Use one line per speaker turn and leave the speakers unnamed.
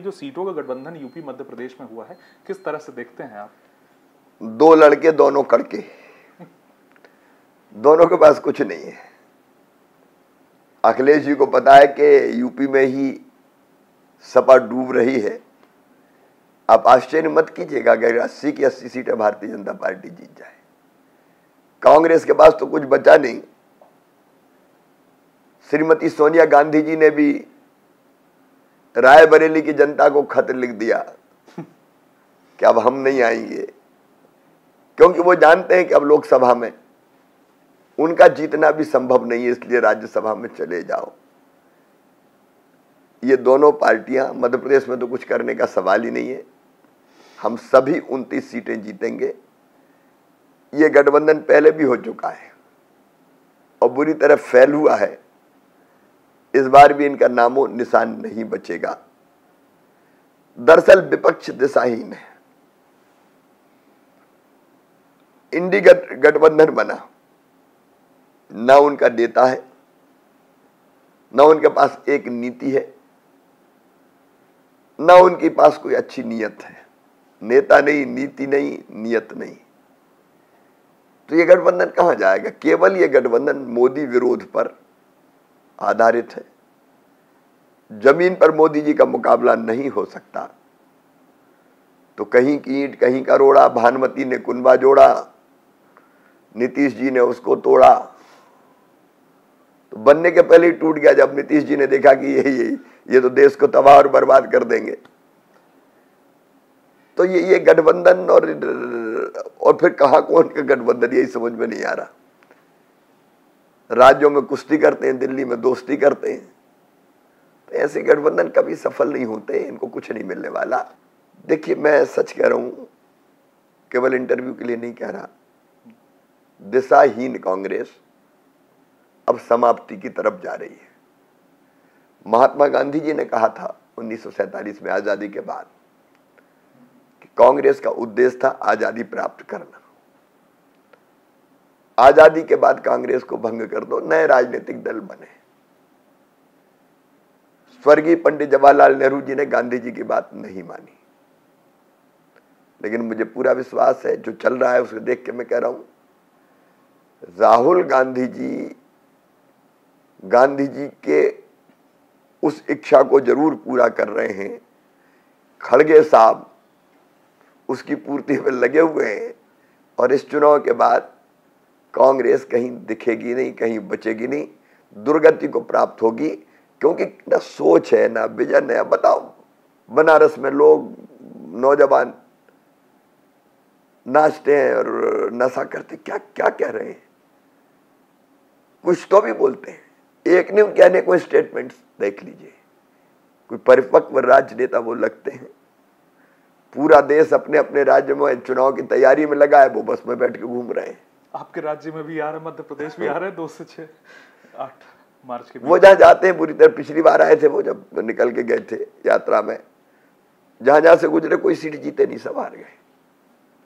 जो सीटों का गठबंधन यूपी मध्य प्रदेश में हुआ है, किस तरह से देखते हैं आप?
दो लड़के दोनों कड़के, दोनों के पास कुछ नहीं है। अखिलेश जी को पता है कि यूपी में ही सपा डूब रही है। आप आश्चर्य मत कीजिएगा अगर 80 की 80 सीटें भारतीय जनता पार्टी जीत जाए। कांग्रेस के पास तो कुछ बचा नहीं। श्रीमती सोनिया गांधी जी ने भी रायबरेली की जनता को खत लिख दिया कि अब हम नहीं आएंगे, क्योंकि वो जानते हैं कि अब लोकसभा में उनका जीतना भी संभव नहीं है, इसलिए राज्यसभा में चले जाओ। ये दोनों पार्टियां, मध्य प्रदेश में तो कुछ करने का सवाल ही नहीं है। हम सभी 29 सीटें जीतेंगे। ये गठबंधन पहले भी हो चुका है और बुरी तरह फैल हुआ है। इस बार भी इनका नामो निशान नहीं बचेगा। दरअसल विपक्ष दिशाहीन है। इंडी गठबंधन बना, ना उनका नेता है, ना उनके पास एक नीति है, ना उनके पास कोई अच्छी नीयत है। नेता नहीं, नीति नहीं, नियत नहीं, तो ये गठबंधन कहां जाएगा? केवल ये गठबंधन मोदी विरोध पर आधारित है। जमीन पर मोदी जी का मुकाबला नहीं हो सकता। तो कहीं की ईंट कहीं का रोड़ा, भानुमति ने कुनबा जोड़ा, नीतीश जी ने उसको तोड़ा। तो बनने के पहले ही टूट गया जब नीतीश जी ने देखा कि ये तो देश को तबाह और बर्बाद कर देंगे। तो ये गठबंधन और फिर कहां कौन का गठबंधन, यही समझ में नहीं आ रहा। राज्यों में कुश्ती करते हैं, दिल्ली में दोस्ती करते हैं। तो ऐसे गठबंधन कभी सफल नहीं होते, इनको कुछ नहीं मिलने वाला। देखिए, मैं सच कह रहा हूं, केवल इंटरव्यू के लिए नहीं कह रहा। दिशाहीन कांग्रेस अब समाप्ति की तरफ जा रही है। महात्मा गांधी जी ने कहा था 1947 में आजादी के बाद कि कांग्रेस का उद्देश्य था आजादी प्राप्त करना। आजादी के बाद कांग्रेस को भंग कर दो, नए राजनीतिक दल बने। स्वर्गीय पंडित जवाहरलाल नेहरू जी ने गांधी जी की बात नहीं मानी, लेकिन मुझे पूरा विश्वास है जो चल रहा है उसे देख के मैं कह रहा हूं, राहुल गांधी जी के उस इच्छा को जरूर पूरा कर रहे हैं। खड़गे साहब उसकी पूर्ति में लगे हुए हैं और इस चुनाव के बाद कांग्रेस कहीं दिखेगी नहीं, कहीं बचेगी नहीं, दुर्गति को प्राप्त होगी। क्योंकि ना सोच है, ना विजन है। बताओ, बनारस में लोग, नौजवान नाचते हैं और नशा करते, क्या क्या कह रहे हैं? कुछ तो भी बोलते हैं। एक नहीं कहने कोई स्टेटमेंट्स देख लीजिए। कोई परिपक्व राजनेता वो लगते हैं। पूरा देश अपने अपने राज्य में चुनाव की तैयारी में लगा है, वो बस में बैठ के घूम रहे हैं।
आपके राज्य में भी आ रहे, मध्य प्रदेश भी आ रहे हैं 2 से 6 8 मार्च के।
वो जहां जाते हैं बुरी तरह, पिछली बार आए थे वो जब निकल के गए थे यात्रा में, जहां जहां से गुजरे कोई सीट जीते नहीं, सब हार गए।